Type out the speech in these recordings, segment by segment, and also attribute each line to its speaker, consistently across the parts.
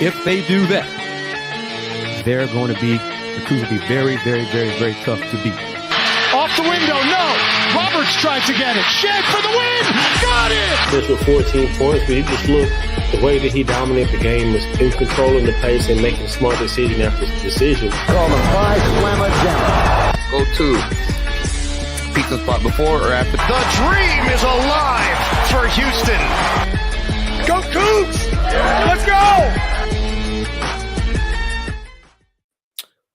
Speaker 1: If they do that, the Cougars will be very, very, very, very tough to beat.
Speaker 2: Off the window, no. Roberts tries to get it. Shed for the win. Got it.
Speaker 3: Kris with 14 points, but he just looked, the way that he dominated the game was in controlling the pace and making smart decision after decision.
Speaker 4: Call the five slammer down.
Speaker 5: Go to pizza spot before or after.
Speaker 2: The dream is alive for Houston. Go Cougs! Let's go!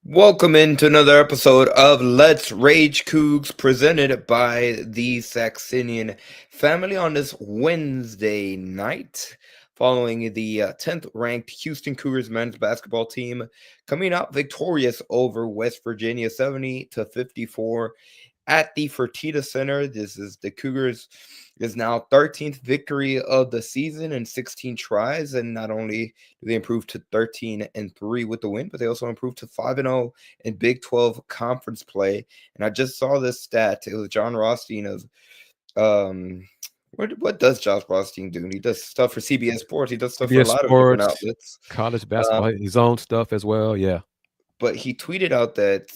Speaker 5: Welcome into another episode of Let's Rage Coogs, presented by the Saxenian Family on this Wednesday night, following the 10th ranked Houston Cougars men's basketball team coming out victorious over West Virginia 70-54 at the Fertitta Center. This is the Cougars is now 13th victory of the season in 16 tries, and not only do they improve to 13-3 with the win, but they also improved to 5-0 in Big 12 conference play. And I just saw this stat. It was John Rothstein of what does Josh Rothstein do? He does stuff for CBS Sports. He does stuff for a lot of different outlets.
Speaker 1: College basketball, his own stuff as well. Yeah.
Speaker 5: But he tweeted out that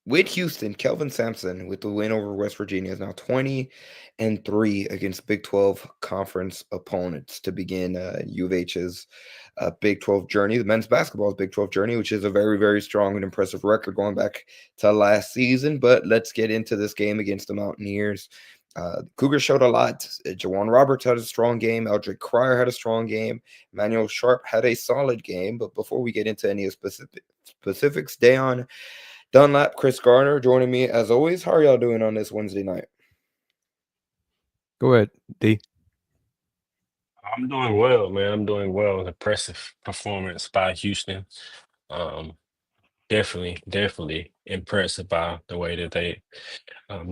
Speaker 5: with Houston, Kelvin Sampson, with the win over West Virginia, is now 20-3 against Big 12 conference opponents to begin U of H's Big 12 journey, the men's basketball's Big 12 journey, which is a very, very strong and impressive record going back to last season. But let's get into this game against the Mountaineers. Cougars showed a lot. Jawan Roberts had a strong game. Eldrick Cryer had a strong game. Emmanuel Sharp had a solid game. But before we get into any specifics, Dayon Dunlap, Kris, Gardner joining me as always. How are y'all doing on this Wednesday night?
Speaker 1: Go ahead, D.
Speaker 3: I'm doing well, man. I'm doing well. Impressive performance by Houston. Definitely impressed by the way that they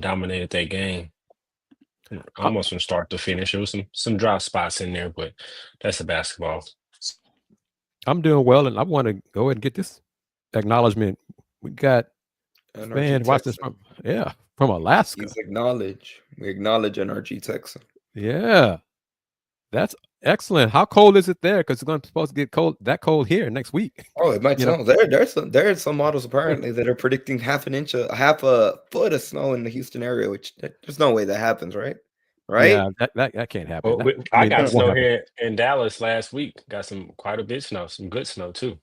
Speaker 3: dominated that game. Almost from start to finish. There was some dry spots in there, but that's a basketball.
Speaker 1: I'm doing well, and I want to go ahead and get this acknowledgement. We got fans watch this from Alaska.
Speaker 5: We acknowledge NRG Texan.
Speaker 1: Yeah, that's excellent. How cold is it there? Because it's supposed to get cold here next week.
Speaker 5: Oh, it might snow. There's some models apparently that are predicting half a foot of snow in the Houston area, which there's no way that happens, right? Right?
Speaker 1: Yeah, that can't happen.
Speaker 3: Well, I got snow here in Dallas last week. Got quite a bit of snow, some good snow too.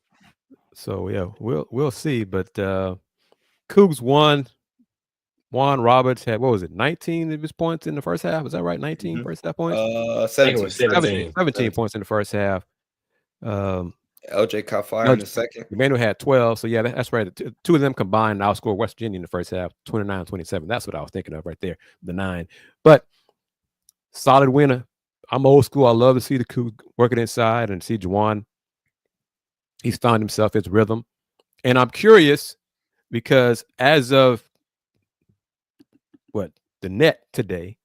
Speaker 1: So yeah, we'll see. But Cougs won. Juan Roberts had, 19 of his points in the first half. Is that right? 19 first half points?
Speaker 5: 17
Speaker 1: points in the first half.
Speaker 5: LJ caught fire in the second.
Speaker 1: Emmanuel had 12. So yeah, that's right. Two of them combined outscored West Virginia in the first half, 29-27. That's what I was thinking of right there, the 9. But solid winner. I'm old school. I love to see the Cougs working inside and see Juwan. He's found himself his rhythm. And I'm curious because as of the net today,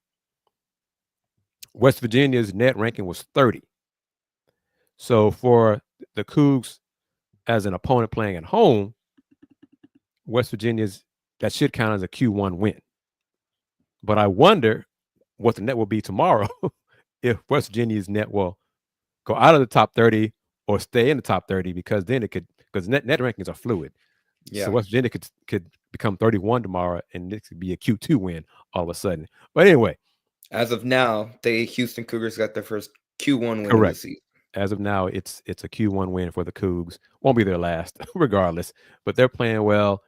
Speaker 1: West Virginia's net ranking was 30. So for the Cougs as an opponent playing at home, West Virginia's, that should count as a Q1 win. But I wonder what the net will be tomorrow if West Virginia's net will go out of the top 30 or stay in the top 30, because then because net rankings are fluid. Yeah. So West Virginia could become 31 tomorrow, and this could be a Q2 win all of a sudden. But anyway,
Speaker 5: as of now, the Houston Cougars got their first Q1 win
Speaker 1: correct.
Speaker 5: Of the season.
Speaker 1: As of now, it's a Q1 win for the Cougs. Won't be their last, regardless. But they're playing well.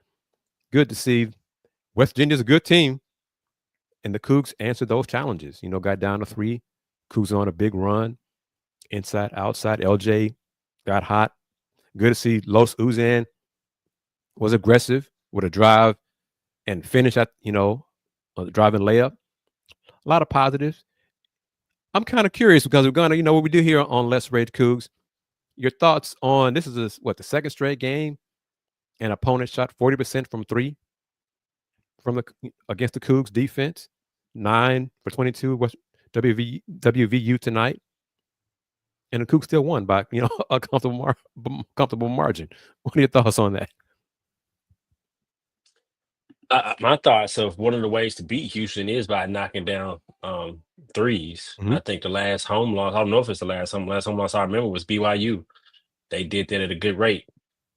Speaker 1: Good to see. West Virginia's a good team, and the Cougs answered those challenges. Got down to 3. Cougs on a big run, inside, outside. LJ got hot. Good to see Los Uzan was aggressive with a drive and finish at, a driving layup. A lot of positives. I'm kind of curious because we're going to, what we do here on Let's Rage Coogs. Your thoughts on this is the second straight game an opponent shot 40% from 3 against the Cougs defense. 9 for 22 was WVU tonight. And the Cougs still won by, a comfortable margin. What are your thoughts on that?
Speaker 3: My thoughts of one of the ways to beat Houston is by knocking down threes.
Speaker 1: Mhm.
Speaker 3: I think the last home loss, I don't know if it's the last home loss I remember was BYU. They did that at a good rate.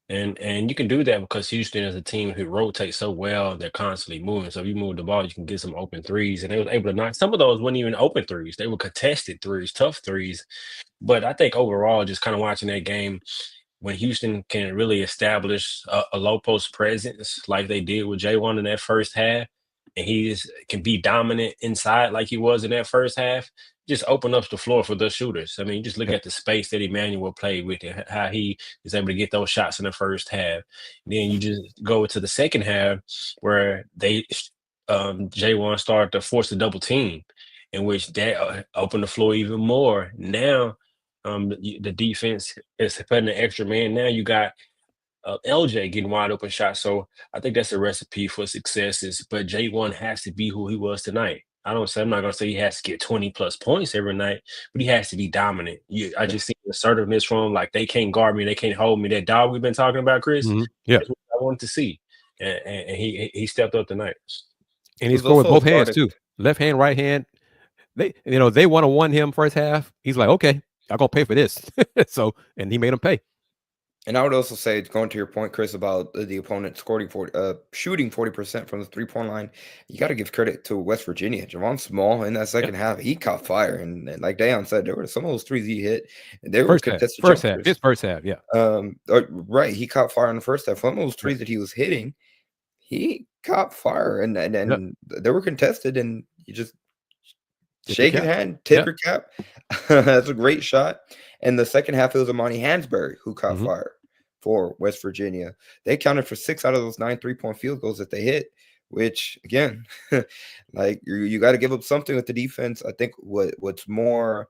Speaker 3: And you can do that because Houston is a team who rotates so well, they're constantly moving. So if you move the ball, you can get some open threes. And they was able to knock some of those weren't even open threes. They were contested threes, tough threes. But I think overall, just kind of watching that game, when Houston can really establish a low post presence like they did with J1 in that first half, and can be dominant inside like he was in that first half, just open up the floor for the shooters. I mean, just look
Speaker 1: Yeah.
Speaker 3: at the space that Emmanuel played with and how he is able to get those shots in the first half. Then you just go to the second half where J1 started to force a double team, in which that opened the floor even more. Now the defense is putting an extra man. Now you got LJ getting wide open shots. So I think that's a recipe for successes. But J1 has to be who he was tonight. I'm not gonna say he has to get 20 plus points every night, but he has to be dominant. I just see assertiveness from him, like they can't guard me, they can't hold me. That dog we've been talking about, Chris,
Speaker 1: Mhm. Yeah.
Speaker 3: that's what I wanted to see. And he stepped up tonight.
Speaker 1: And he
Speaker 5: was
Speaker 1: scored with
Speaker 5: also a
Speaker 1: both hands
Speaker 5: product.
Speaker 1: too. Left hand, right hand. They 1-on-1 him first half. He's like, okay, I'm gonna pay for this. So, and he made him pay.
Speaker 5: And I would also say, going to your point, Chris, about the opponent shooting 40% from the 3-point line, you got to give credit to West Virginia. Javon Small in that second half, he caught fire. And like Dayon said, there were some of those threes he hit, and they were contested
Speaker 1: First half,
Speaker 5: jumpers.
Speaker 1: his first half, yeah.
Speaker 5: Right, he caught fire in the first half. Some of those threes that he was hitting, he caught fire, and they were contested, and you just shake his hand, tip your cap. That's a great shot. And the second half, it was Amani Hansberry who caught fire for West Virginia. They counted for 6 out of those 9 3-point field goals that they hit, which again, like you got to give up something with the defense. I think what's more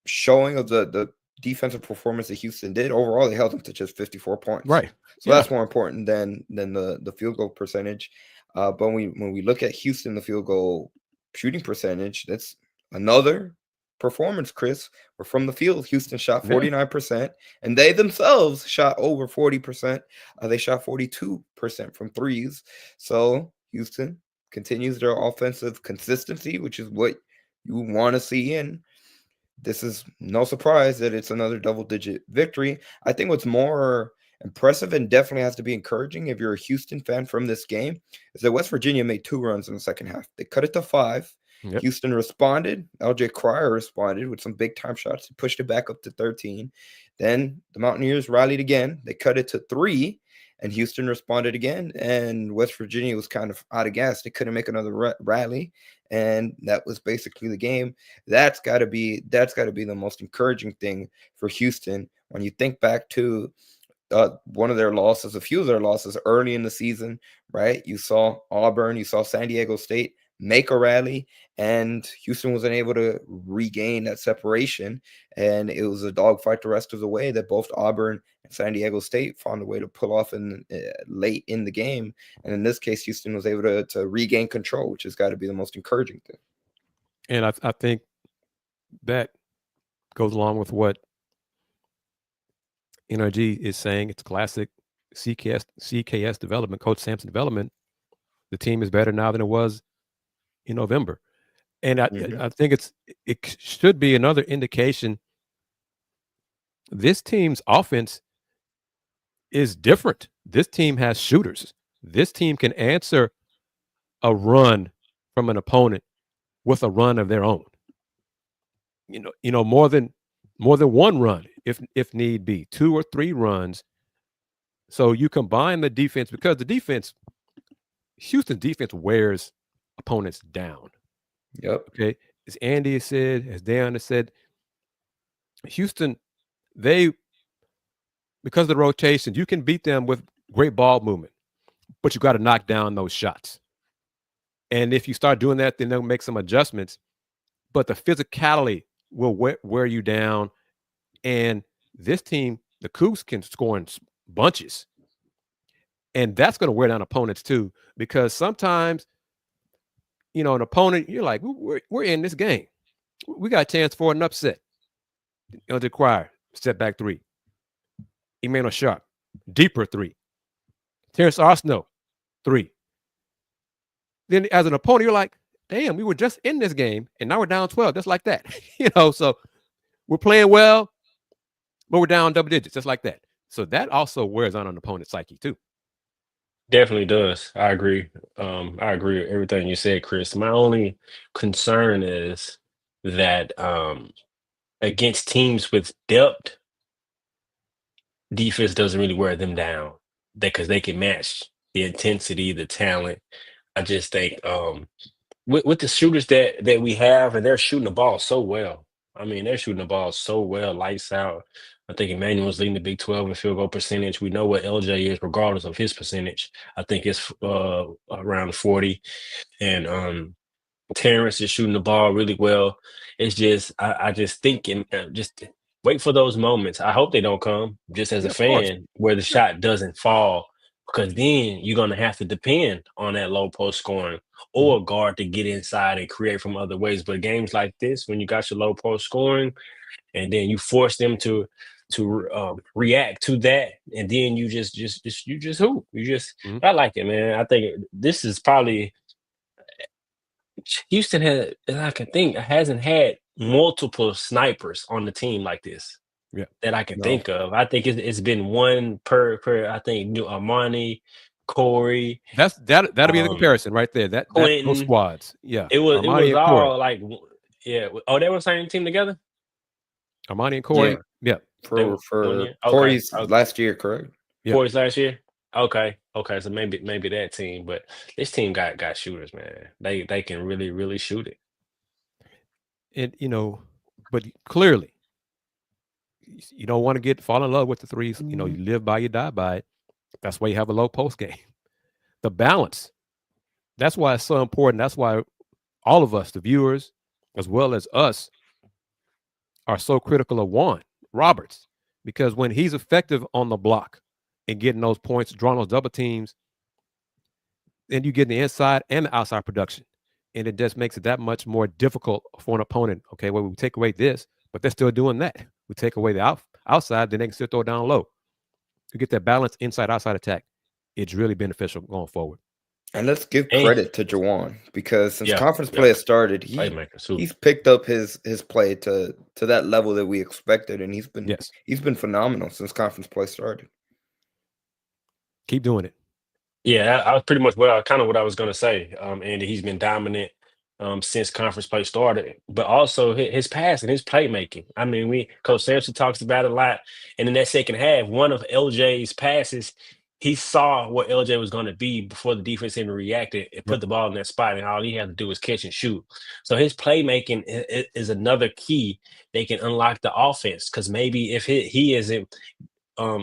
Speaker 5: showing of the defensive performance that Houston did overall, they held them to just 54 points.
Speaker 1: Right.
Speaker 5: So that's more important than the field goal percentage. But when we look at Houston, the field goal shooting percentage, that's another performance, Chris. We're from the field. Houston shot 49%, and they themselves shot over 40%. They shot 42% from threes. So Houston continues their offensive consistency, which is what you want to see. And this is no surprise that it's another double-digit victory. I think what's more impressive and definitely has to be encouraging if you're a Houston fan from this game is that West Virginia made 2 runs in the second half. They cut it to 5.
Speaker 1: Yep.
Speaker 5: Houston responded. LJ Cryer responded with some big time shots. He pushed it back up to 13. Then the Mountaineers rallied again. They cut it to 3, and Houston responded again. And West Virginia was kind of out of gas. They couldn't make another rally, and that was basically the game. That's got to be the most encouraging thing for Houston when you think back to one of their losses, a few of their losses early in the season, right? You saw Auburn, you saw San Diego State make a rally, and Houston wasn't able to regain that separation. And it was a dogfight the rest of the way that both Auburn and San Diego State found a way to pull off late in the game. And in this case, Houston was able to regain control, which has got to be the most encouraging thing.
Speaker 1: And I think that goes along with what NRG is saying. It's classic CKS development, Coach Sampson development. The team is better now than it was in November. And I think it should be another indication this team's offense is different. This team has shooters. This team can answer a run from an opponent with a run of their own. More than one run if need be, 2 or 3 runs. So you combine the defense, because Houston's defense wears opponents down.
Speaker 5: Yep.
Speaker 1: Okay. As Andy said, as Dayon said, Houston, because of the rotation, you can beat them with great ball movement, but you got to knock down those shots. And if you start doing that, then they'll make some adjustments. But the physicality will wear you down. And this team, the Cougs, can score in bunches. And that's going to wear down opponents too, because sometimes, an opponent, you're like, we're in this game. We got a chance for an upset. LJ Cryer, step back 3. Emmanuel Sharp, deeper 3. Terrence Arsenault, 3. Then as an opponent, you're like, damn, we were just in this game, and now we're down 12, just like that. So we're playing well, but we're down double digits, just like that. So that also wears on an opponent's psyche too.
Speaker 3: Definitely does. I agree. I agree with everything you said, Chris. My only concern is that against teams with depth, defense doesn't really wear them down because they can match the intensity, the talent. I just think with the shooters that we have, and they're shooting the ball so well. I mean, they're shooting the ball so well, lights out. I think Emmanuel's leading the Big 12 in field goal percentage. We know what LJ is, regardless of his percentage. I think it's around 40. And Terrence is shooting the ball really well. It's just I just think just wait for those moments. I hope they don't come just as
Speaker 1: Yeah,
Speaker 3: a
Speaker 1: of course.
Speaker 3: fan where the shot doesn't fall, because then you're gonna have to depend on that low post scoring or a guard to get inside and create from other ways. But games like this, when you got your low post scoring and then you force them to react to that, and then you just hoop. I like it, man. I think this is probably Houston had, and I can think, hasn't had multiple snipers on the team like this
Speaker 1: Yeah.
Speaker 3: that I can
Speaker 5: No.
Speaker 3: think of. I think it's been one per. I think New Armani, Corey,
Speaker 1: That'll be the comparison right there. That those
Speaker 3: Quentin.
Speaker 1: squads. Yeah.
Speaker 3: It was
Speaker 1: Armani and Corey.
Speaker 3: all like, yeah. Oh, they were signing team together.
Speaker 1: Armani and Corey. Yeah.
Speaker 3: They were
Speaker 5: For
Speaker 3: 1 year? Okay,
Speaker 5: Corey's
Speaker 3: okay.
Speaker 5: last year, correct?
Speaker 1: Yeah.
Speaker 3: Corey's last year. Okay. So maybe that team, but this team got shooters, man. They can really shoot it.
Speaker 1: And but clearly you don't want to fall in love with the threes. You live by, you die by it. That's why you have a low post game. The balance. That's why it's so important. That's why all of us, the viewers, as well as us, are so critical of Juan Roberts, because when he's effective on the block and getting those points, drawing those double teams, then you get the inside and the outside production. And it just makes it that much more difficult for an opponent. Okay, well, we take away this, but they're still doing that. We take away the outside, then they can still throw it down low. You get that balance inside-outside attack. It's really beneficial going forward.
Speaker 5: And let's give credit to Juwan, because since conference play has started, he's picked up his play to that level that we expected, and he's been phenomenal since conference play started.
Speaker 1: Keep doing it.
Speaker 3: Yeah, I was pretty much what I was going to say. Andy, he's been dominant since conference play started, but also his passing, his playmaking. I mean, Coach Sampson talks about it a lot. And in that second half, one of LJ's passes, he saw what LJ was going to be before the defense even reacted and put the ball in that spot, and all he had to do was catch and shoot. So his playmaking is another key. They can unlock the offense, because maybe if he isn't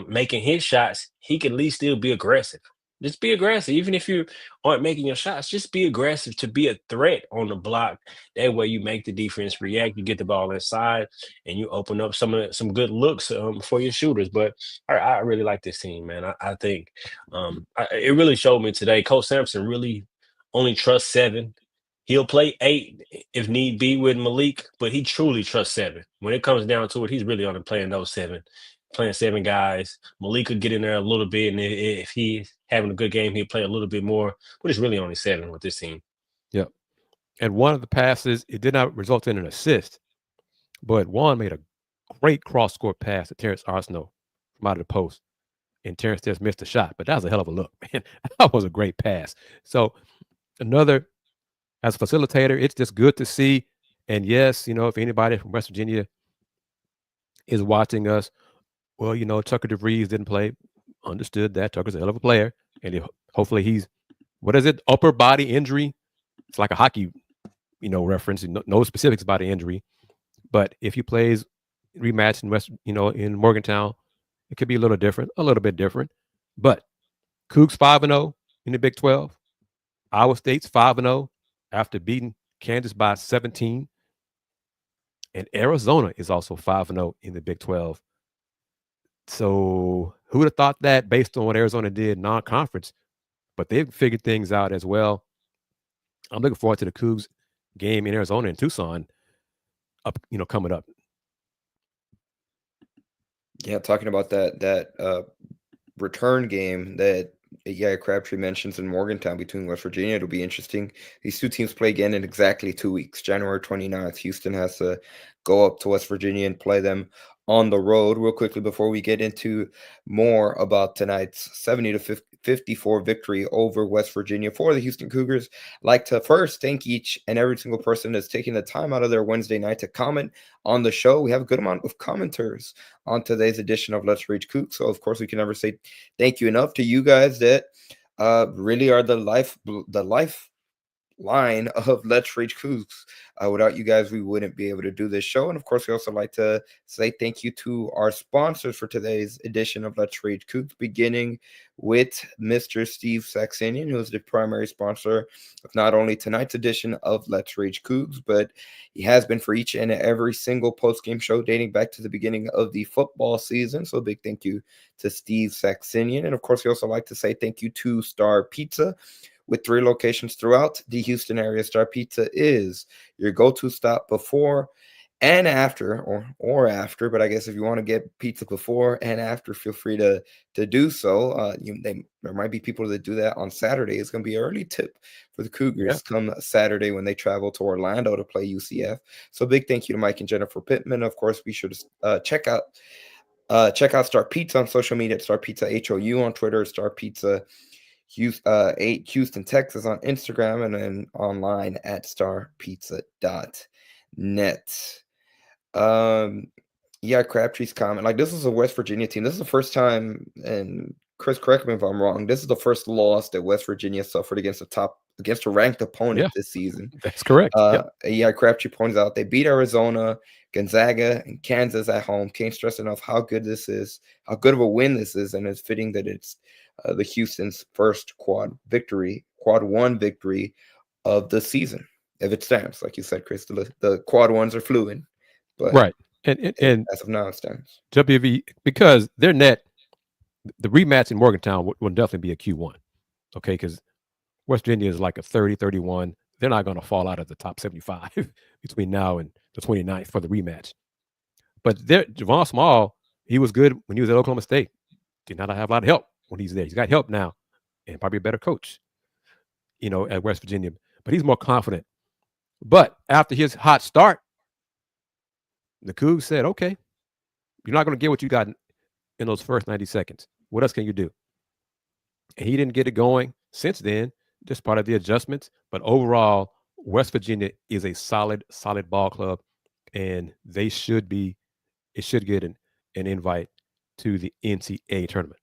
Speaker 3: making his shots, he can at least still be aggressive. Just be aggressive. Even if you aren't making your shots, just be aggressive to be a threat on the block. That way you make the defense react, you get the ball inside, and you open up some good looks for your shooters. But I really like this team, man. I think it really showed me today. Coach Sampson really only trusts 7. He'll play 8 if need be with Malik, but he truly trusts 7. When it comes down to it, he's really only playing those 7. Playing 7 guys. Malik could get in there a little bit, and if he's having a good game, he'll play a little bit more. But it's really only 7 with this team.
Speaker 1: Yep. And one of the passes, it did not result in an assist, but Juan made a great cross-court pass to Terrence Arsenault from out of the post, and Terrence just missed a shot. But that was a hell of a look, man. That was a great pass. So another, as a facilitator, it's just good to see. And yes, if anybody from West Virginia is watching us, well, Tucker DeVries didn't play. Understood that. Tucker's a hell of a player. And hopefully he's, upper body injury. It's like a hockey, reference. No specifics about the injury. But if he plays rematch in Morgantown, it could be a little bit different. But Cougs 5-0 in the Big 12. Iowa State's 5-0 after beating Kansas by 17. And Arizona is also 5-0 in the Big 12. So who would have thought that, based on what Arizona did non-conference? But they've figured things out as well. I'm looking forward to the Cougs game in Arizona and Tucson coming up.
Speaker 5: Yeah, talking about that return game that Crabtree mentions in Morgantown between West Virginia. It'll be interesting. These two teams play again in exactly 2 weeks. January 29th, Houston has to go up to West Virginia and play them on the road. Real quickly before we get into more about tonight's 70-54 victory over West Virginia for the Houston Cougars, I'd like to first thank each and every single person that's taking the time out of their Wednesday night to comment on the show. We have a good amount of commenters on today's edition of Let's Rage Coogs. So, of course, we can never say thank you enough to you guys that really are the lifeline of Let's Rage Coogs. Without you guys, we wouldn't be able to do this show. And of course, we also like to say thank you to our sponsors for today's edition of Let's Rage Coogs, beginning with Mr. Steve Saxenian, who is the primary sponsor of not only tonight's edition of Let's Rage Coogs, but he has been for each and every single post-game show dating back to the beginning of the football season. So a big thank you to Steve Saxenian. And of course, we also like to say thank you to Star Pizza. With 3 locations throughout the Houston area, Star Pizza is your go-to stop before and after, or after. But I guess if you want to get pizza before and after, feel free to do so. There might be people that do that on Saturday. It's going to be an early tip for the Cougars come Saturday when they travel to Orlando to play UCF. So big thank you to Mike and Jennifer Pittman. Of course, be sure to check out Star Pizza on social media at Star Pizza HOU on Twitter, Star Pizza 8 Houston, Texas on Instagram, and then online at starpizza.net. Crabtree's comment. Like, this is a West Virginia team. This is the first time, and Kris, correct me if I'm wrong, this is the first loss that West Virginia suffered against a ranked opponent this season.
Speaker 1: That's correct.
Speaker 5: Crabtree points out they beat Arizona, Gonzaga, and Kansas at home. Can't stress enough how good this is, how good of a win this is, and it's fitting that it's the Houston's first quad one victory of the season. If it stands, like you said, Kris, the quad ones are fluid, but
Speaker 1: right. And
Speaker 5: as of now, it stands.
Speaker 1: WV, because their net, the rematch in Morgantown will definitely be a Q1. Okay, because West Virginia is like a 30-31. They're not going to fall out of the top 75 between now and the 29th for the rematch. But Javon Small, he was good when he was at Oklahoma State. Did not have a lot of help when he's there. He's got help now and probably a better coach, at West Virginia. But he's more confident. But after his hot start, the Cougs said, okay, you're not going to get what you got in those first 90 seconds. What else can you do? And he didn't get it going since then, just part of the adjustments. But overall, West Virginia is a solid ball club, and it should get an invite to the NCAA tournament.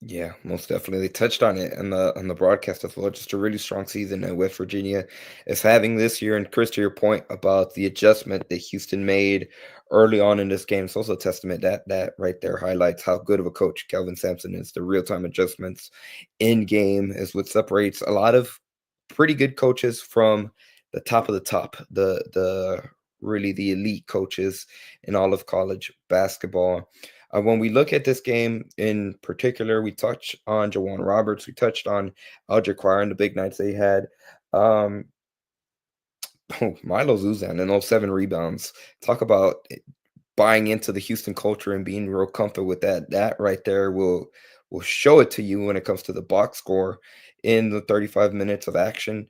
Speaker 5: Yeah, most definitely. They touched on it on the broadcast as well. Just a really strong season that West Virginia is having this year. And Kris, to your point about the adjustment that Houston made early on in this game, it's also a testament that right there highlights how good of a coach Kelvin Sampson is. The real-time adjustments in game is what separates a lot of pretty good coaches from the top of the top, the really the elite coaches in all of college basketball. When we look at this game in particular, we touched on Jawan Roberts. We touched on Aldrich Choir and the big nights they had. Milo Zuzan and those 7 rebounds. Talk about buying into the Houston culture and being real comfortable with that. That right there will show it to you when it comes to the box score in the 35 minutes of action.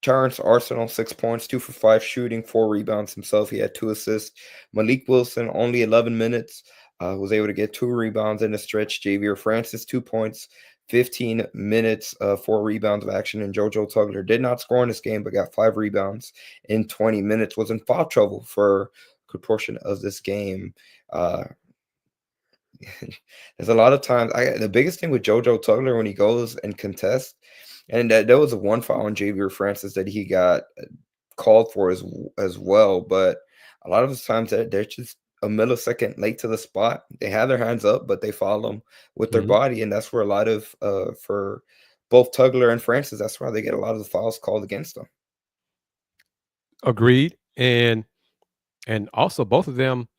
Speaker 5: Terrence Arsenal, 6 points, 2 for 5 shooting, 4 rebounds himself. He had 2 assists. Malik Wilson, only 11 minutes, was able to get 2 rebounds in the stretch. Javier Francis, 2 points, 15 minutes, 4 rebounds of action. And JoJo Tugler did not score in this game, but got 5 rebounds in 20 minutes. Was in foul trouble for a good portion of this game. There's a lot of times. The biggest thing with JoJo Tugler when he goes and contests, and there was a 1 foul on Javier Francis that he got called for as well. But a lot of the times they're just a millisecond late to the spot. They have their hands up, but they follow them with their body. And that's where a lot of, for both Tugler and Francis, that's why they get a lot of the fouls called against them.
Speaker 1: Agreed. And also both of them,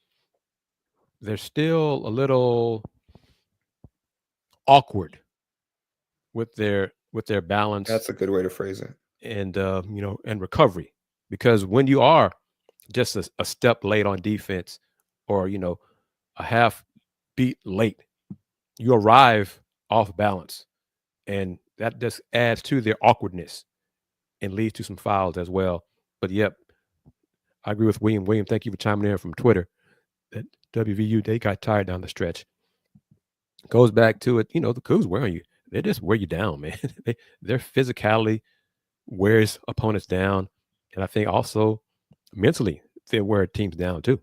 Speaker 1: they're still a little awkward with their balance.
Speaker 5: That's a good way to phrase it.
Speaker 1: And and recovery, because when you are just a step late on defense, or a half beat late. You arrive off balance, and that just adds to their awkwardness and leads to some fouls as well. But yep, I agree with William. William, thank you for chiming in from Twitter. That WVU, they got tired down the stretch. Goes back to it, the Cougs wearing you. They just wear you down, man. Their physicality wears opponents down. And I think also mentally, they wear teams down too.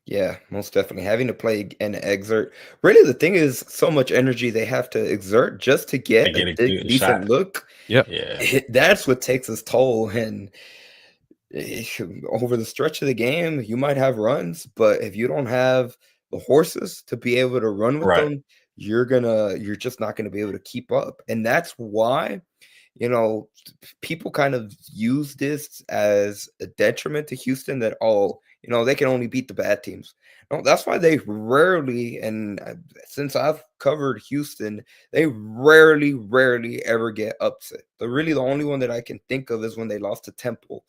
Speaker 5: Yeah, most definitely. Having to play and exert. Really, the thing is, so much energy they have to exert just to
Speaker 3: To
Speaker 5: get
Speaker 3: get
Speaker 5: a
Speaker 3: a good
Speaker 5: decent
Speaker 3: shot.
Speaker 5: look.
Speaker 1: Yep.
Speaker 3: Yeah.
Speaker 5: That's what takes its toll. And over the stretch of the game, you might have runs, but if you don't have the horses to be able to run with
Speaker 3: Right.
Speaker 5: them, you're just not gonna be able to keep up. And that's why, people kind of use this as a detriment to Houston that, they can only beat the bad teams. No, that's why they rarely, and since I've covered Houston, they rarely ever get upset. The only one that I can think of is when they lost to Temple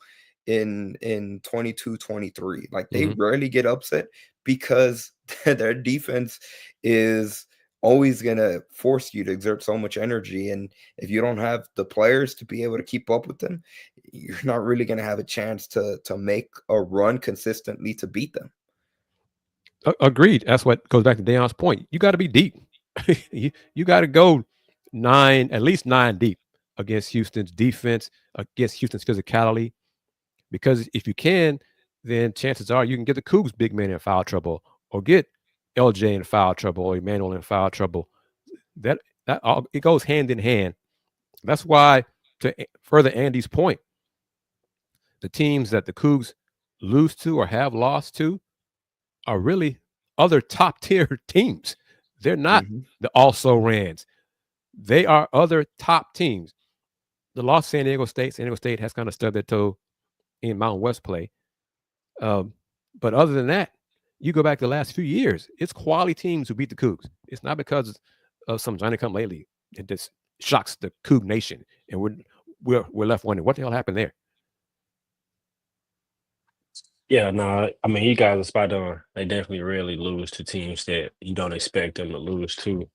Speaker 5: in 22-23. Like, they
Speaker 1: Mhm.
Speaker 5: rarely get upset because their defense is always going to force you to exert so much energy, and if you don't have the players to be able to keep up with them, you're not really going to have a chance to make a run consistently to beat them.
Speaker 1: Agreed. That's what goes back to Dayon's point. You got to be deep. you got to go at least 9 deep against Houston's defense, against Houston's physicality. Because if you can, then chances are you can get the Cougs big man in foul trouble, or get LJ in foul trouble, or Emmanuel in foul trouble. That all it goes hand in hand. That's why, to further Andy's point, the teams that the Cougs lose to or have lost to are really other top tier teams. They're not
Speaker 5: Mhm.
Speaker 1: the also rans. They are other top teams. The lost San Diego State has kind of stubbed their toe in Mountain West play. But other than that, you go back the last few years, it's quality teams who beat the Cougs. It's not because of some Johnny come lately. It just shocks the Coug nation, and we're left wondering what the hell happened there.
Speaker 3: Yeah, no, I mean, you guys are spot on. They definitely rarely lose to teams that you don't expect them to lose to.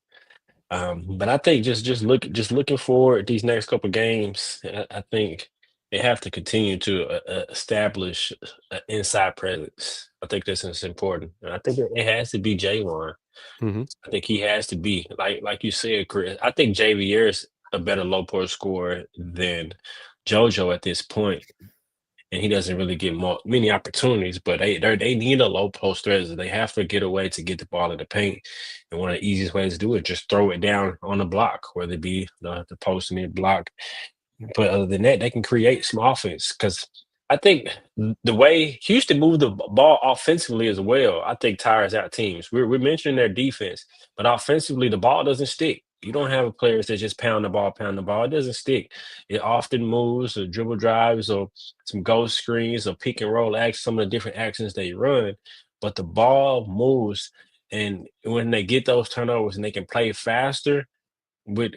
Speaker 3: But I think just looking forward these next couple games, I think they have to continue to establish an inside presence. I think this is important, and I think it has to be Jaywan.
Speaker 1: Mhm.
Speaker 3: I think he has to be like you said, Chris. I think JVR is a better low post scorer than JoJo at this point, and he doesn't really get many opportunities. But they need a low post threat. They have to get a way to get the ball in the paint, and one of the easiest ways to do it, just throw it down on the block, whether it be the post and the block. But other than that, they can create some offense because I think the way Houston moved the ball offensively as well, I think tires out teams. We're mentioning their defense, but offensively, the ball doesn't stick. You don't have players that just pound the ball. It doesn't stick. It often moves or dribble drives or some ghost screens or pick and roll actions, some of the different actions they run. But the ball moves, and when they get those turnovers and they can play faster, with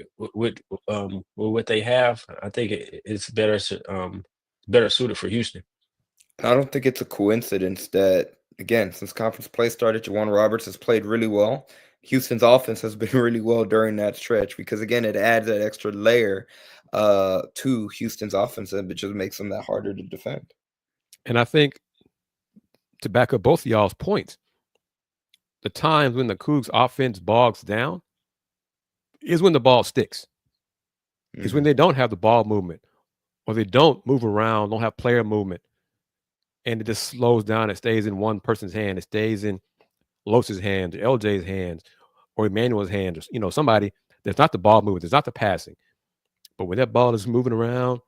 Speaker 3: what they have, I think it's better suited for Houston.
Speaker 5: I don't think it's a coincidence that, again, since conference play started, Juwan Roberts has played really well. Houston's offense has been really well during that stretch because, again, it adds that extra layer to Houston's offense, and it just makes them that harder to defend.
Speaker 1: And I think, to back up both of y'all's points, the times when the Cougs offense bogs down is when the ball sticks. Is when
Speaker 5: Mhm.
Speaker 1: they don't have the ball movement, or they don't move around, don't have player movement, and it just slows down. It stays in one person's hand. It stays in Los's hands, or LJ's hands, or Emmanuel's hands, or somebody. There's not the ball movement. There's not the passing. But when that ball is moving around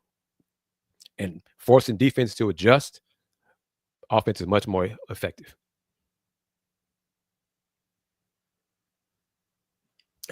Speaker 1: and forcing defense to adjust, offense is much more effective.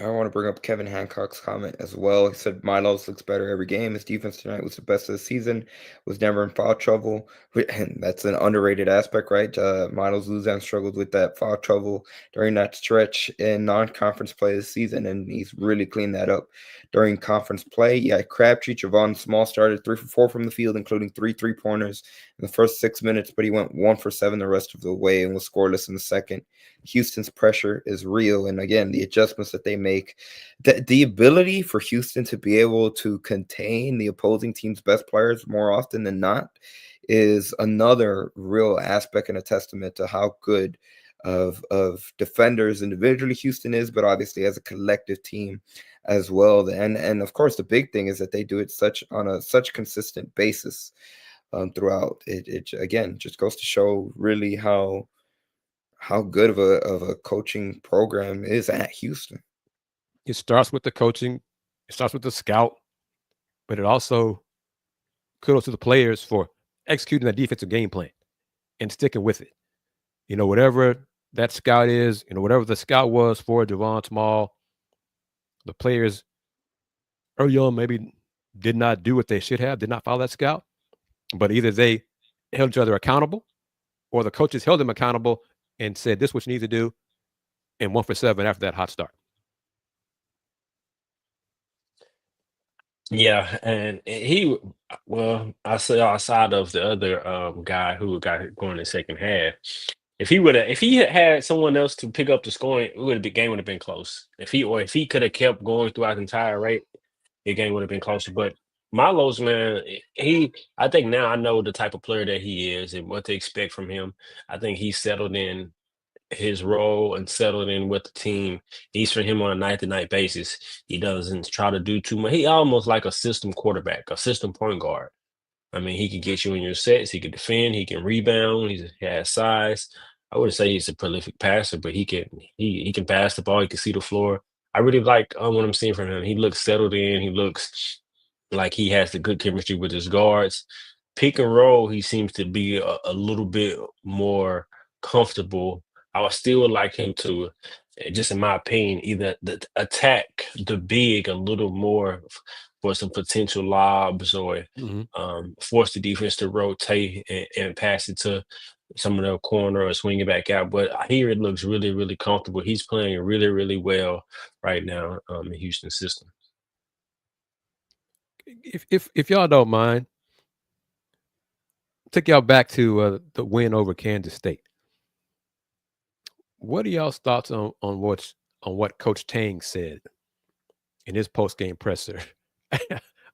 Speaker 5: I want to bring up Kevin Hancock's comment as well. He said Milos looks better every game. His defense tonight was the best of the season. Was never in foul trouble, and that's an underrated aspect, right? Milos Luzan struggled with that foul trouble during that stretch in non-conference play this season, and he's really cleaned that up during conference play. Yeah, Crabtree, Javon Small started 3 for 4 from the field, including 3 3-pointers in the first 6 minutes, but he went 1 for 7 the rest of the way and was scoreless in the second. Houston's pressure is real. And again, the adjustments that they make, the ability for Houston to be able to contain the opposing team's best players more often than not is another real aspect and a testament to how good of defenders individually Houston is, but obviously as a collective team as well. And of course, the big thing is that they do it on a such consistent basis throughout. It again just goes to show really how good of a coaching program is at Houston.
Speaker 1: It starts with the coaching, it starts with the scout, but it also kudos to the players for executing that defensive game plan and sticking with it. Whatever that scout is, whatever the scout was for Javon Small, the players early on maybe did not do what they should have, did not follow that scout, but either they held each other accountable or the coaches held them accountable and said, this is what you need to do, and 1 for 7 after that hot start.
Speaker 3: Yeah, and I say outside of the other guy who got going in the second half, if he had someone else to pick up the scoring, the game would have been close. If he could have kept going throughout the entire rate, the game would have been closer. But Milos, man, I think now I know the type of player that he is and what to expect from him. I think he's settled in his role and settled in with the team. He's for him on a night-to-night basis. He doesn't try to do too much. He almost like a system quarterback, a system point guard. I mean, he can get you in your sets. He can defend. He can rebound. He has size. I wouldn't say he's a prolific passer, but he can pass the ball. He can see the floor. I really like what I'm seeing from him. He looks settled in. He looks like he has the good chemistry with his guards. Pick and roll, he seems to be a little bit more comfortable. I would still like him to, just in my opinion, either attack the big a little more for some potential lobs or force the defense to rotate and pass it to some of the corner or swing it back out. But here it looks really, really comfortable. He's playing really, really well right now in the Houston system.
Speaker 1: If y'all don't mind, take y'all back to the win over Kansas State. What are y'all's thoughts on what Coach Tang said in his post-game presser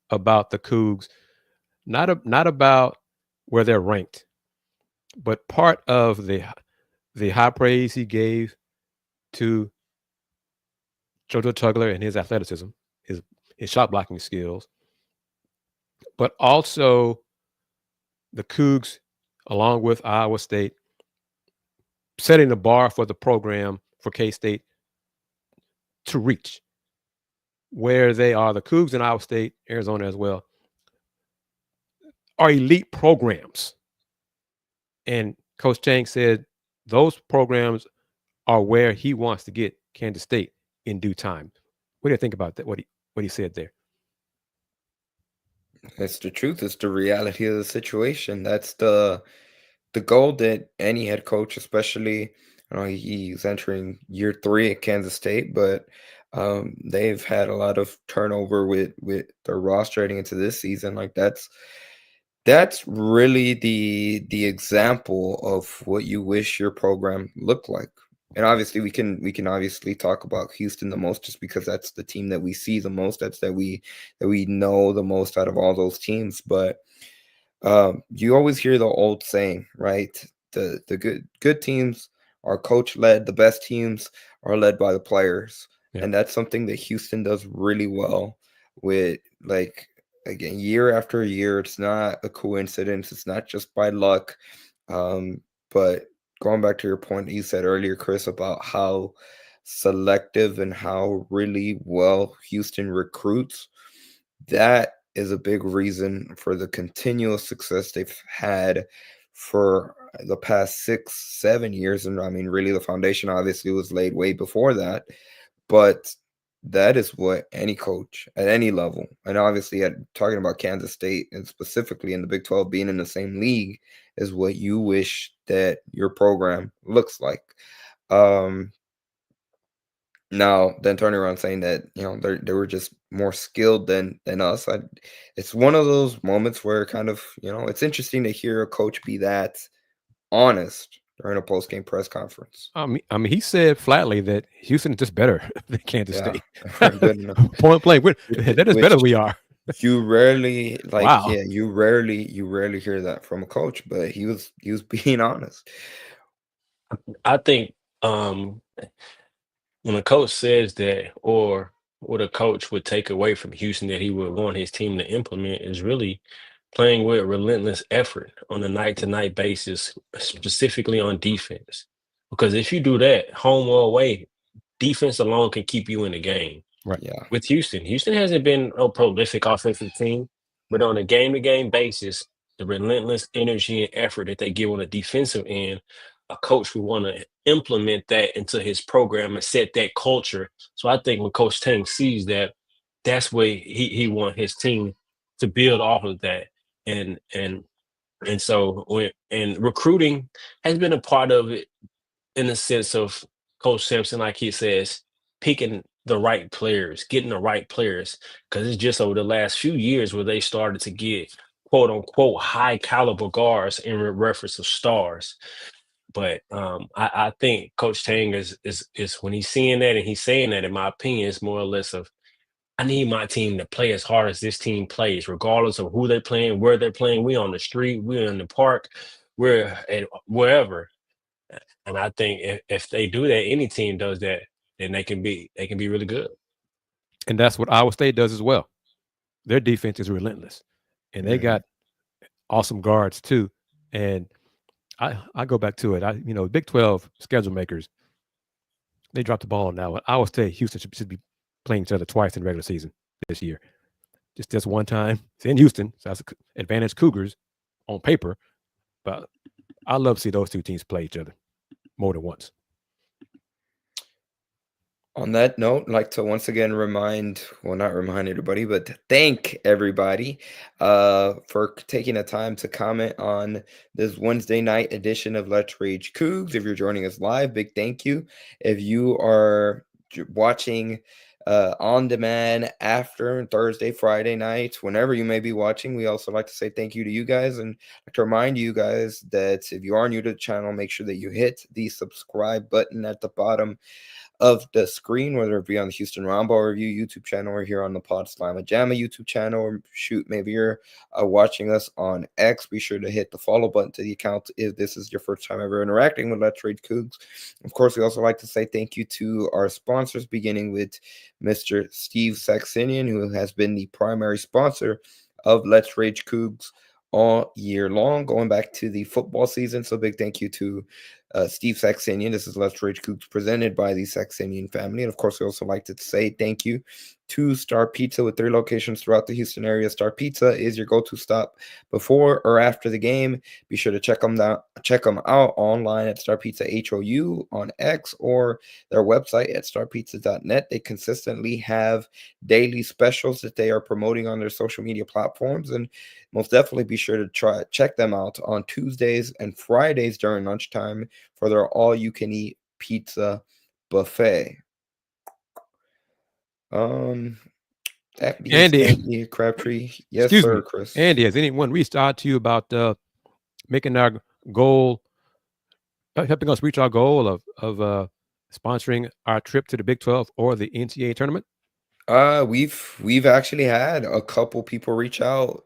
Speaker 1: about the Cougs? Not about where they're ranked, but part of the high praise he gave to JoJo Tugler and his athleticism, his shot blocking skills, but also the Cougs, along with Iowa State, setting the bar for the program for K-State to reach where they are. The Cougs in Iowa State, Arizona as well, are elite programs. And Coach Chang said those programs are where he wants to get Kansas State in due time. What do you think about that? What he said there?
Speaker 5: It's the truth. It's the reality of the situation. That's the goal that any head coach, especially, he's entering year 3 at Kansas State, but they've had a lot of turnover with their roster heading into this season. Like that's really the example of what you wish your program looked like. And obviously we can obviously talk about Houston the most just because that's the team that we see the most. That's that we know the most out of all those teams. But you always hear the old saying, right? The good teams are coach led. The best teams are led by the players. Yeah. And that's something that Houston does really well with, like, again, year after year. It's not a coincidence. It's not just by luck. But going back to your point that you said earlier, Kris, about how selective and how really well Houston recruits, that is a big reason for the continuous success they've had for the past 6-7 years. And I mean, really the foundation obviously was laid way before that, but that is what any coach at any level, and obviously talking about Kansas State and specifically in the Big 12 being in the same league, is what you wish that your program looks like. Now, then turning around saying that, they were just more skilled than us. It's one of those moments where kind of, it's interesting to hear a coach be that honest during a post-game press conference.
Speaker 1: I mean, he said flatly that Houston is just better than Kansas
Speaker 5: Yeah,
Speaker 1: State.
Speaker 5: good enough.
Speaker 1: Point blank, that is better than we are.
Speaker 5: You rarely
Speaker 1: Wow.
Speaker 5: you rarely hear that from a coach, but he was being honest.
Speaker 3: I think when a coach says that, or what a coach would take away from Houston that he would want his team to implement, is really playing with relentless effort on a night-to-night basis, specifically on defense. Because if you do that, home or away, defense alone can keep you in the game.
Speaker 1: Right.
Speaker 5: Yeah.
Speaker 3: With Houston hasn't been a prolific offensive team, but on a game-to-game basis, the relentless energy and effort that they give on the defensive end, a coach would want to implement that into his program and set that culture. So I think when Coach Tang sees that, that's where he want his team to build off of that. And so recruiting has been a part of it, in the sense of Coach Sampson, like he says, picking the right players, getting the right players, because it's just over the last few years where they started to get quote unquote high caliber guards in reference to stars. But I think Coach Tang is when he's seeing that and he's saying that, in my opinion, it's more or less of, I need my team to play as hard as this team plays, regardless of who they're playing, where they're playing. We on the street, we're in the park, we're at wherever. And I think if they do that, any team does that, then they can be really good.
Speaker 1: And that's what Iowa State does as well. Their defense is relentless, and they got awesome guards too. And I go back to it. Big 12 schedule makers, they dropped the ball now. Iowa State, Houston should be playing each other twice in regular season this year. Just one time. It's in Houston, so that's an advantage Cougars on paper. But I love to see those two teams play each other more than once.
Speaker 5: On that note, I'd like to once again not remind everybody, but to thank everybody for taking the time to comment on this Wednesday night edition of Let's Rage Coogs. If you're joining us live, big thank you. If you are watching on demand after Thursday, Friday night, whenever you may be watching, we also like to say thank you to you guys, and like to remind you guys that if you are new to the channel, make sure that you hit the subscribe button at the bottom of the screen, whether it be on the Houston Roundball Review YouTube channel or here on the Pod Slama Jamma YouTube channel, or maybe you're watching us on X. Be sure to hit the follow button to the account if this is your first time ever interacting with Let's Rage Coogs. Of course, we also like to say thank you to our sponsors, beginning with Mr. Steve Saxenian, who has been the primary sponsor of Let's Rage Coogs all year long, going back to the football season. So big thank you to Steve Saxenian. This is Let's Rage Coogs presented by the Saxenian family. And of course, we also like to say thank you to Star Pizza with 3 locations throughout the Houston area. Star Pizza is your go-to stop before or after the game. Be sure to check them out online at Star Pizza HOU on X, or their website at starpizza.net. They consistently have daily specials that they are promoting on their social media platforms, and most definitely be sure to check them out on Tuesdays and Fridays during lunchtime for their all-you-can-eat pizza buffet. That being
Speaker 1: Andy.
Speaker 5: said, Crabtree. Yes,
Speaker 1: Excuse
Speaker 5: sir,
Speaker 1: me.
Speaker 5: Kris.
Speaker 1: Andy, has anyone reached out to you about making our goal, helping us reach our goal of sponsoring our trip to the Big 12 or the NCAA tournament?
Speaker 5: We've actually had a couple people reach out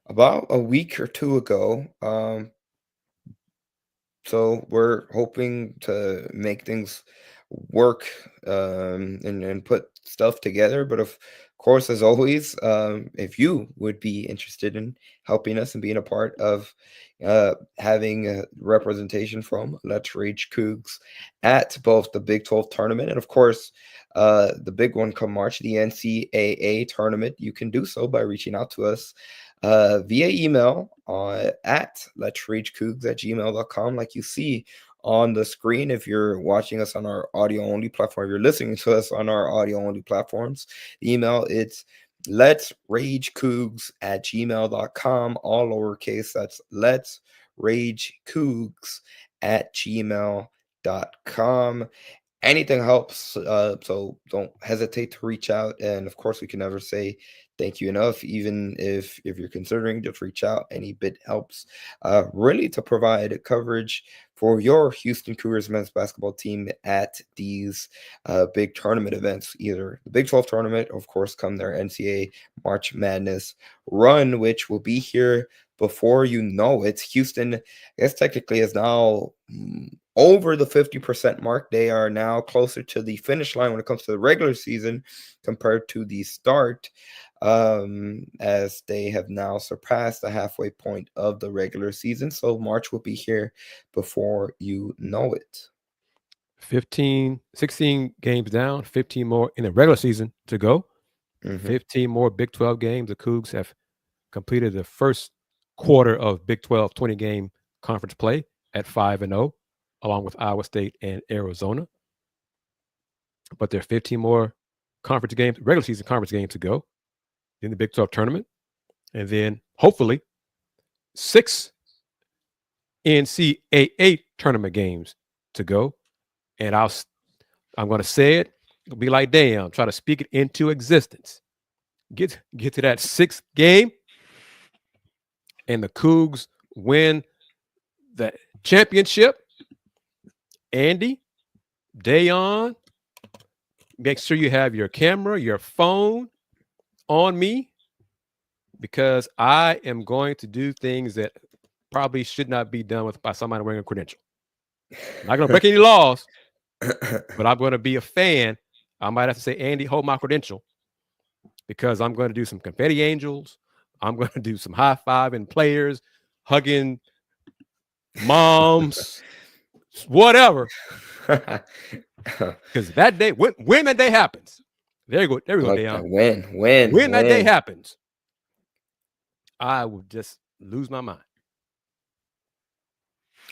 Speaker 5: about a week or two ago. So we're hoping to make things work and put stuff together. But of course, as always, if you would be interested in helping us and being a part of having a representation from Let's Rage Coogs at both the Big 12 tournament and, of course, the big one come March, the NCAA tournament, you can do so by reaching out to us via email at letsragecoogs@gmail.com, like you see on the screen if you're watching us on our audio-only platform. If you're listening to us on our audio-only platforms, the email, it's letsragecoogs@gmail.com, all lowercase. That's letsragecoogs@gmail.com. Anything helps, so don't hesitate to reach out. And of course, we can never say thank you enough. Even if you're considering, just reach out. Any bit helps, really, to provide coverage for your Houston Cougars men's basketball team at these big tournament events, either the Big 12 tournament, of course, come their NCAA March Madness run, which will be here before you know it. Houston, I guess technically, is now over the 50% mark. They are now closer to the finish line when it comes to the regular season compared to the start, as they have now surpassed the halfway point of the regular season. So March will be here before you know it.
Speaker 1: 16 games down, 15 more in the regular season to go. 15 more Big 12 games. The Cougs have completed the first quarter of Big 12 20-game conference play at 5-0, along with Iowa State and Arizona. But there are 15 more conference games, regular season conference games to go in the Big 12 tournament. And then hopefully 6 NCAA tournament games to go. And I'm going to say it. It'll be like damn, try to speak it into existence. Get to that 6th game, and the Cougs win the championship. Andy, Dayon, make sure you have your camera, your phone on me, because I am going to do things that probably should not be done by somebody wearing a credential. I'm not going to break any laws, but I'm going to be a fan. I might have to say, Andy, hold my credential, because I'm going to do some confetti angels. I'm going to do some high-fiving players, hugging moms, whatever. Because that day, when that day happens, there we go, Dayon. When that day happens, I will just lose my mind.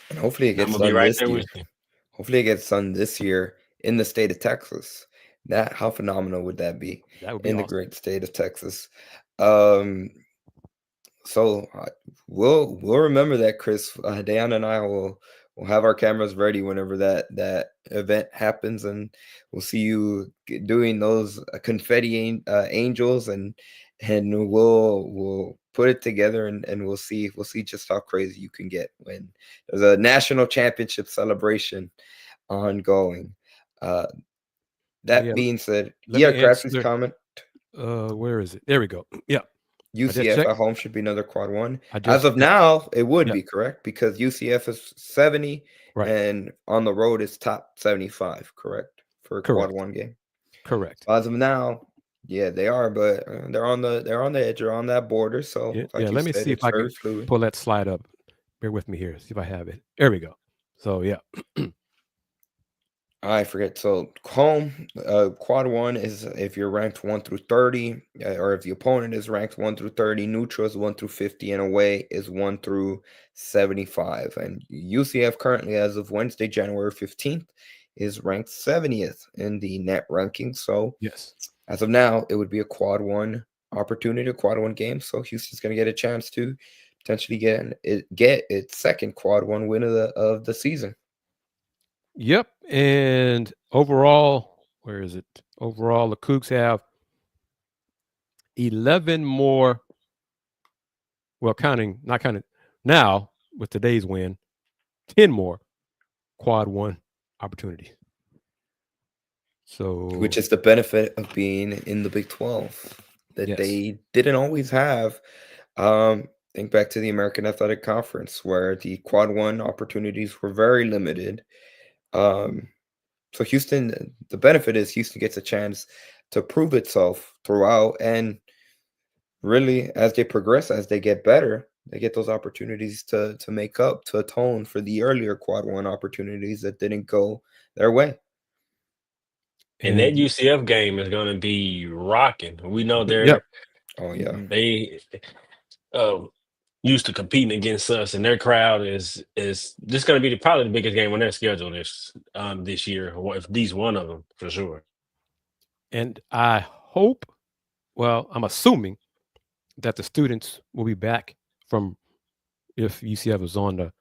Speaker 5: And hopefully it gets done this year. Hopefully it gets done this year in the state of Texas. How phenomenal would that be?
Speaker 1: That would be
Speaker 5: in
Speaker 1: awesome.
Speaker 5: The great state of Texas. So we'll remember that, Kris. Dayon and I will have our cameras ready whenever that event happens, and we'll see you doing those confetti angels, and we'll put it together, and we'll see just how crazy you can get when there's a national championship celebration ongoing. That being said, Crafty's comment.
Speaker 1: Where is it? There we go. Yeah.
Speaker 5: UCF at home should be another quad 1. As of now, it would be correct, because UCF is 70,
Speaker 1: right,
Speaker 5: and on the road is top 75, correct, for a quad 1 game.
Speaker 1: Correct.
Speaker 5: As of now, yeah, they are, but they're on the edge, or on that border. So
Speaker 1: let me see if I can pull that slide up. Bear with me here. See if I have it. There we go. So yeah.
Speaker 5: I forget. So home, quad 1 is if you're ranked 1 through 30, or if the opponent is ranked 1 through 30. Neutral is 1 through 50, and away is 1 through 75. And UCF currently, as of Wednesday, January 15th, is ranked 70th in the net ranking. So
Speaker 1: yes,
Speaker 5: as of now, it would be a quad 1 opportunity, a quad 1 game. So Houston's going to get a chance to potentially get its second quad 1 win of the season.
Speaker 1: Yep. And overall, where is it? Overall, the Cougs have 11 more. Well, not counting now with today's win, 10 more quad 1 opportunities. So,
Speaker 5: which is the benefit of being in the Big 12 that they didn't always have. Think back to the American Athletic Conference, where the quad 1 opportunities were very limited. So Houston, the benefit is Houston gets a chance to prove itself throughout, and really, as they progress, as they get better, they get those opportunities to make up, to atone for the earlier quad 1 opportunities that didn't go their way.
Speaker 3: And that UCF game is going to be rocking. We know they're
Speaker 5: oh yeah,
Speaker 3: they used to competing against us, and their crowd is just going to be probably the biggest game on their schedule this year, or at least one of them for sure.
Speaker 1: And I hope, well, I'm assuming that the students will be back from, if UCF is on the,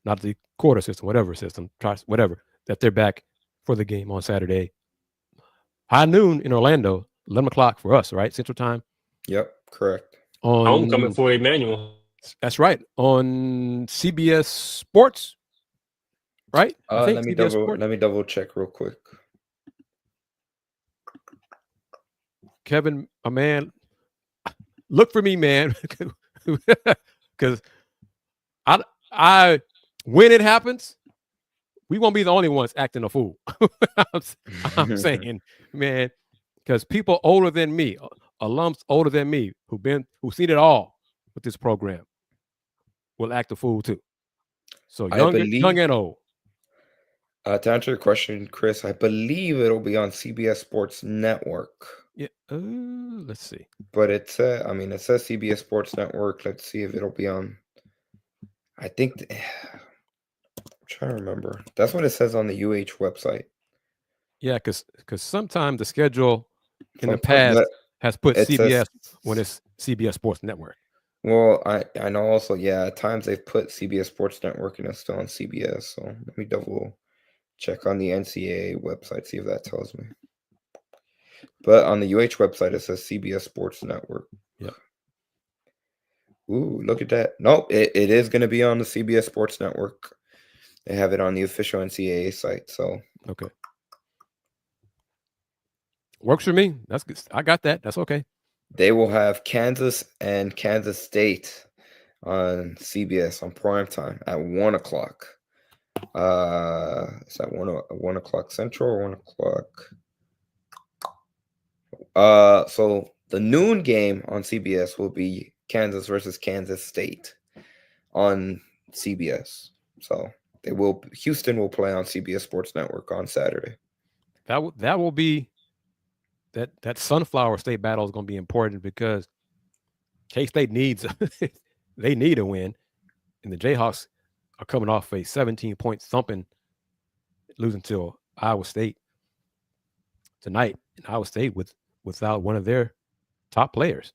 Speaker 1: not the quarter system, whatever, that they're back for the game on Saturday. High noon in Orlando, 11 o'clock for us, right? Central time.
Speaker 5: Yep, correct.
Speaker 3: Homecoming for Emmanuel.
Speaker 1: That's right. On CBS Sports, right?
Speaker 5: Let me double check real quick.
Speaker 1: Kevin, a man, look for me, man, because I when it happens, we won't be the only ones acting a fool. I'm saying, man, because people older than me, alums older than me, who've seen it all with this program, will act a fool too. So young and old.
Speaker 5: To answer your question, Chris, I believe it'll be on CBS Sports Network.
Speaker 1: Yeah, let's see.
Speaker 5: But it says CBS Sports Network. Let's see if it'll be on. I think I'm trying to remember. That's what it says on the UH website.
Speaker 1: Yeah, because sometimes the schedule in the past has put CBS when it's CBS Sports Network.
Speaker 5: Well, I know also, yeah, at times they've put CBS Sports Network and it's still on CBS. So let me double check on the NCAA website, see if that tells me. But on the UH website, it says CBS Sports Network.
Speaker 1: Yep.
Speaker 5: Ooh, look at that. Nope, it is going to be on the CBS Sports Network. They have it on the official NCAA site. So
Speaker 1: okay. Works for me. That's good. I got that. That's okay.
Speaker 5: They will have Kansas and Kansas State on CBS on primetime at 1 o'clock. Is that 1 o'clock Central or 1 o'clock? So the noon game on CBS will be Kansas versus Kansas State on CBS. So Houston will play on CBS Sports Network on Saturday.
Speaker 1: That will be that Sunflower State battle is going to be important because K-State they need a win, and the Jayhawks are coming off a 17-point thumping, losing to Iowa State tonight. And Iowa State without one of their top players,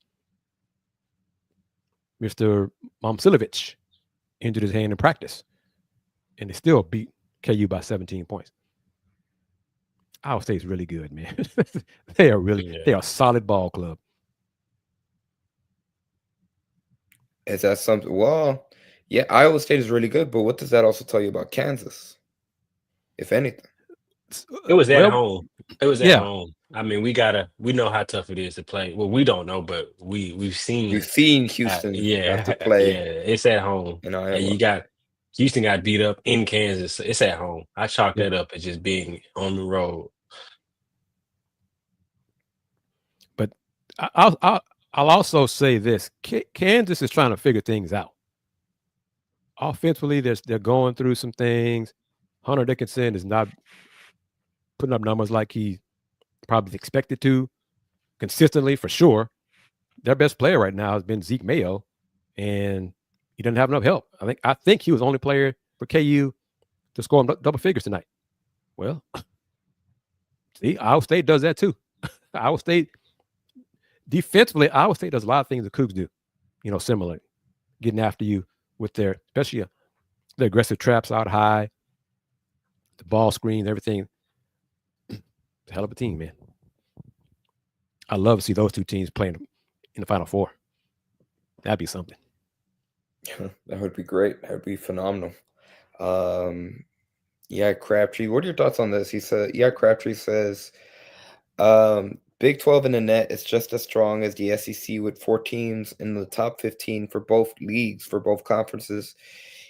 Speaker 1: Mr. Momcilovic, injured his hand in practice, and they still beat KU by 17 points. Iowa State's really good, man. They are a solid ball club.
Speaker 5: Is that something? Well, yeah, Iowa State is really good, but what does that also tell you about Kansas, if anything?
Speaker 3: It was at home. It was at home. I mean, we know how tough it is to play. Well, we don't know, but we've seen
Speaker 5: Houston have to play.
Speaker 3: Yeah, it's at home. And Houston got beat up in Kansas. So it's at home. I chalk that up as just being on the road.
Speaker 1: But I'll also say this: Kansas is trying to figure things out. Offensively, they're going through some things. Hunter Dickinson is not putting up numbers like he probably expected to consistently, for sure. Their best player right now has been Zeke Mayo, and he doesn't have enough help. I think he was the only player for KU to score double figures tonight. Well, see, Iowa State does that too. Iowa State defensively, Iowa State does a lot of things the Cougs do, similar, getting after you with especially the aggressive traps out high, the ball screens, everything. Hell of a team, man. I love to see those two teams playing in the Final Four. That'd be something.
Speaker 5: That would be great. That would be phenomenal. Crabtree. What are your thoughts on this? He said, Crabtree says, Big 12 in the net is just as strong as the SEC with 4 teams in the top 15 for both leagues, for both conferences.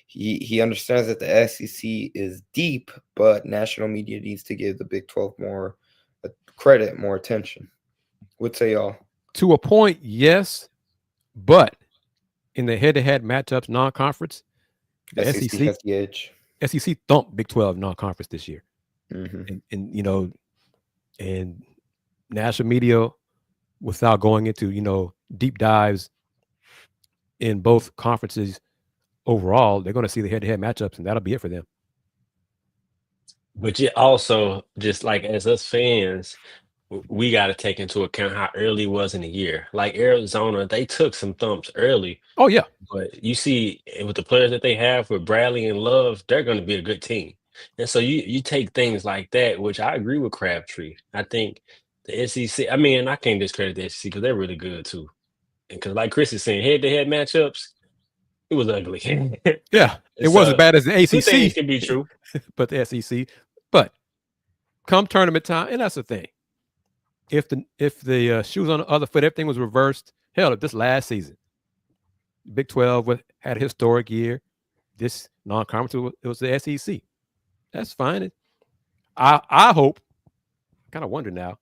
Speaker 5: He understands that the SEC is deep, but national media needs to give the Big 12 more credit, more attention. What say y'all?
Speaker 1: To a point, yes, but in the head-to-head matchups, non-conference, the SEC
Speaker 5: has the edge.
Speaker 1: SEC thumped Big 12 non-conference this year,
Speaker 5: Mm-hmm.
Speaker 1: and national media, without going into deep dives in both conferences overall, they're going to see the head-to-head matchups, and that'll be it for them.
Speaker 3: But you also, just like as us fans, we got to take into account how early it was in the year. Like Arizona, they took some thumps early,
Speaker 1: Oh, yeah.
Speaker 3: but you see, with the players that they have with Bradley and Love, they're going to be a good team. And so you take things like that, which I agree with Crabtree. I think the SEC. I mean, I can't discredit the SEC because they're really good too. And because, like Kris is saying, head-to-head matchups, it was ugly.
Speaker 1: Yeah. It
Speaker 3: So
Speaker 1: wasn't as bad as the
Speaker 3: two things
Speaker 1: ACC,
Speaker 3: can be true.
Speaker 1: but the SEC. But come tournament time, and that's the thing. If the shoes on the other foot, everything was reversed. Hell, if this last season, Big 12 had a historic year. This non-conference, it was the SEC. That's fine. I hope, kind of wonder now,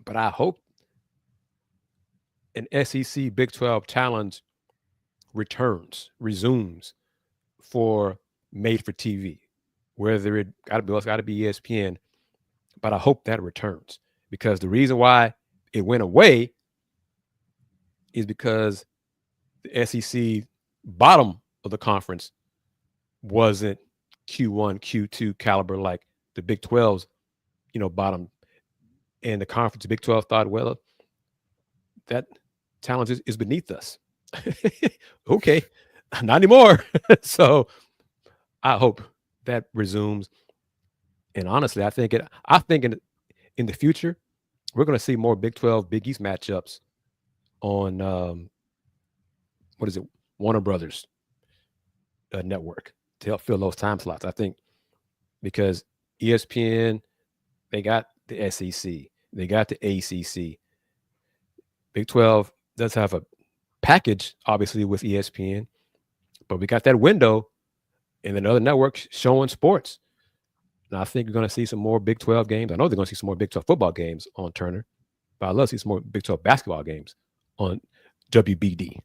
Speaker 1: but I hope an SEC Big 12 challenge resumes for made for TV, whether it got to be ESPN, but I hope that returns, because the reason why it went away is because the SEC bottom of the conference wasn't Q1, Q2 caliber like the Big 12's, bottom. And the conference, Big 12 thought, well, that challenge is beneath us. Okay, not anymore. So I hope that resumes. And honestly, I think in the future, we're going to see more Big 12, Big East matchups on Warner Brothers network to help fill those time slots. I think because ESPN, they got the SEC, they got the ACC. Big 12 does have a package, obviously, with ESPN, but we got that window and then other networks showing sports. Now, I think you're going to see some more Big 12 games. I know they're going to see some more Big 12 football games on Turner, but I'd love to see some more Big 12 basketball games on WBD.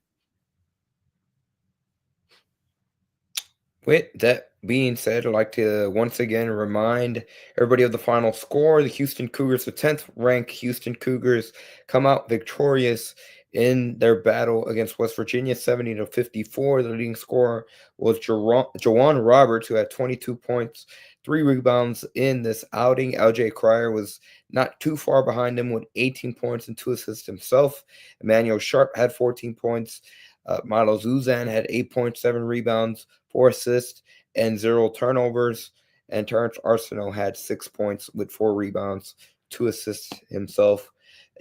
Speaker 5: With that being said, I'd like to once again remind everybody of the final score. The Houston Cougars, the 10th ranked Houston Cougars, come out victorious in their battle against West Virginia, 70-54. The leading scorer was Jawan Roberts, who had 22 points, 3 rebounds in this outing. LJ Cryer was not too far behind him with 18 points and 2 assists himself. Emmanuel Sharp had 14 points. Milo Zuzan had 8 points, 7 rebounds, 4 assists, and 0 turnovers. And Terrence Arsenault had 6 points with 4 rebounds, 2 assists himself.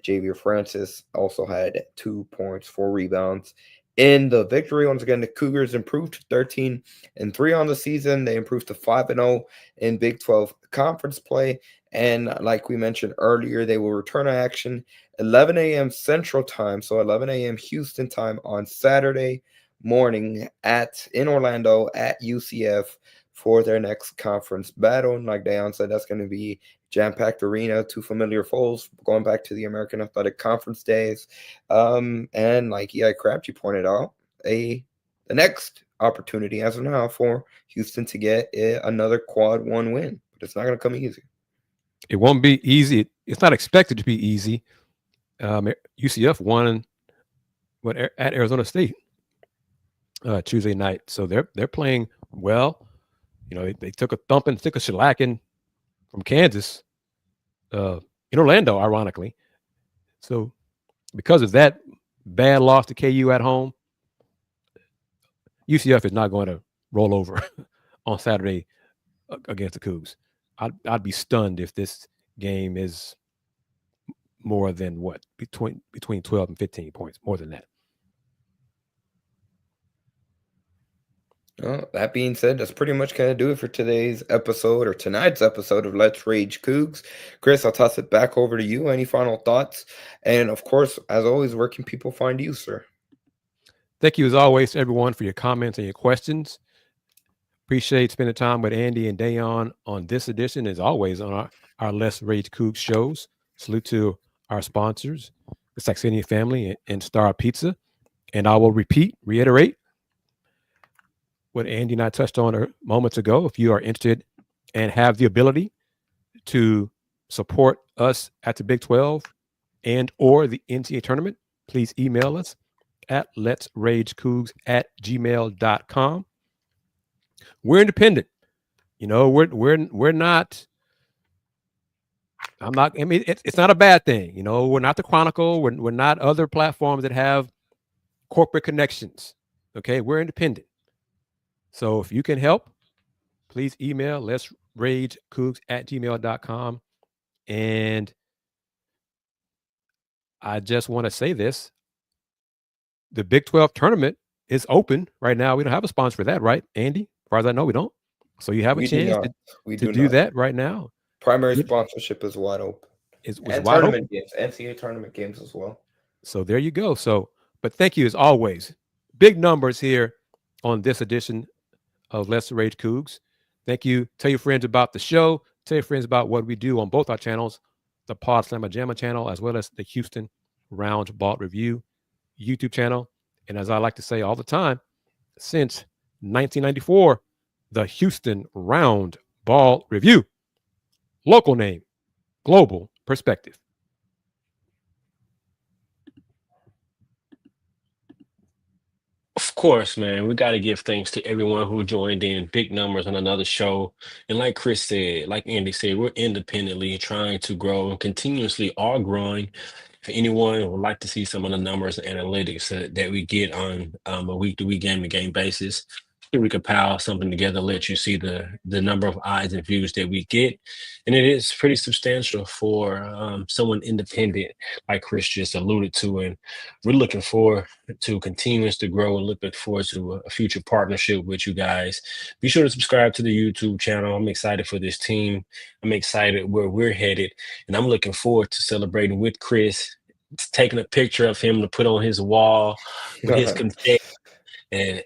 Speaker 5: Javier Francis also had 2 points, 4 rebounds. In the victory, once again, the Cougars improved to 13-3 on the season. They improved to 5-0 in Big 12 conference play. And like we mentioned earlier, they will return to action 11 a.m. Central Time, so 11 a.m. Houston time on Saturday morning in Orlando at UCF for their next conference battle. And like Dayon said, that's going to be jam-packed arena, 2 familiar foes, going back to the American Athletic Conference days. And like E.I. Crabtree pointed out, the next opportunity as of now for Houston to get another quad 1 win. But it's not going to come easy.
Speaker 1: It won't be easy. It's not expected to be easy. UCF won at Arizona State Tuesday night, so they're playing well. They took a thumping, took a shellacking from Kansas in Orlando, ironically. So because of that bad loss to KU at home, UCF is not going to roll over on Saturday against the Cougs. I'd be stunned if this game is more than between 12 and 15 points, more than that.
Speaker 5: Well, that being said, that's pretty much going to do it for tonight's episode of Let's Rage Coogs. Kris, I'll toss it back over to you. Any final thoughts? And of course, as always, where can people find you, sir?
Speaker 1: Thank you as always to everyone for your comments and your questions. Appreciate spending time with Andy and Dayon on this edition, as always, on our Let's Rage Coogs shows. Salute to our sponsors, the Saxenian Family and Star Pizza. And I will reiterate what Andy and I touched on moments ago. If you are interested and have the ability to support us at the Big 12 and or the NCAA tournament, please email us at letsragecoogs@gmail.com. We're independent. We're not. I mean, it's not a bad thing. We're not the Chronicle. We're not other platforms that have corporate connections. Okay, we're independent. So if you can help, please email letsragecoogs@gmail.com. And I just want to say this. The Big 12 tournament is open right now. We don't have a sponsor for that, right, Andy? As far as I know, we don't. So you have a chance to do that right now.
Speaker 5: Primary sponsorship is wide open.
Speaker 1: And
Speaker 5: wide tournament open. Games, NCAA tournament games as well.
Speaker 1: So there you go. But thank you as always. Big numbers here on this edition of Let's Rage Coogs. Thank you. Tell your friends about the show. Tell your friends about what we do on both our channels, the Pod Slamma Jamma channel, as well as the Houston Round Ball Review YouTube channel. And as I like to say all the time, since 1994, the Houston Round Ball Review. Local name, global perspective.
Speaker 3: Of course, man. We got to give thanks to everyone who joined in. Big numbers on another show. And like Kris said, like Andy said, we're independently trying to grow and continuously are growing. For anyone who would like to see some of the numbers and analytics that we get on a week-to-week, game-to-game basis, we compile something together, let you see the number of eyes and views that we get. And it is pretty substantial for someone independent, like Kris just alluded to. And we're looking forward to continuing to grow and looking forward to a future partnership with you guys. Be sure to subscribe to the YouTube channel. I'm excited for this team. I'm excited where we're headed. And I'm looking forward to celebrating with Kris, taking a picture of him to put on his wall with his confetti. And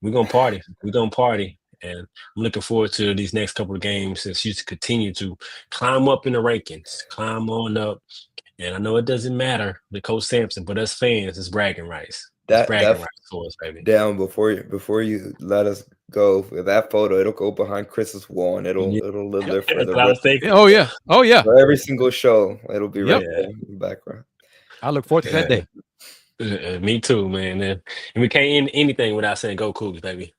Speaker 3: we're gonna party. We're gonna party, and I'm looking forward to these next couple of games as you continue to climb up in the rankings, climb on up. And I know it doesn't matter the Coach Sampson, but us fans, it's bragging rights. It's bragging rights for us, baby.
Speaker 5: Down before you let us go with that photo, it'll go behind Chris's wall and it'll live there for the rest.
Speaker 1: Oh yeah.
Speaker 5: For every single show, it'll be right there in the background.
Speaker 1: I look forward to that day.
Speaker 3: Me too, man. And we can't end anything without saying "Go Cougs," baby.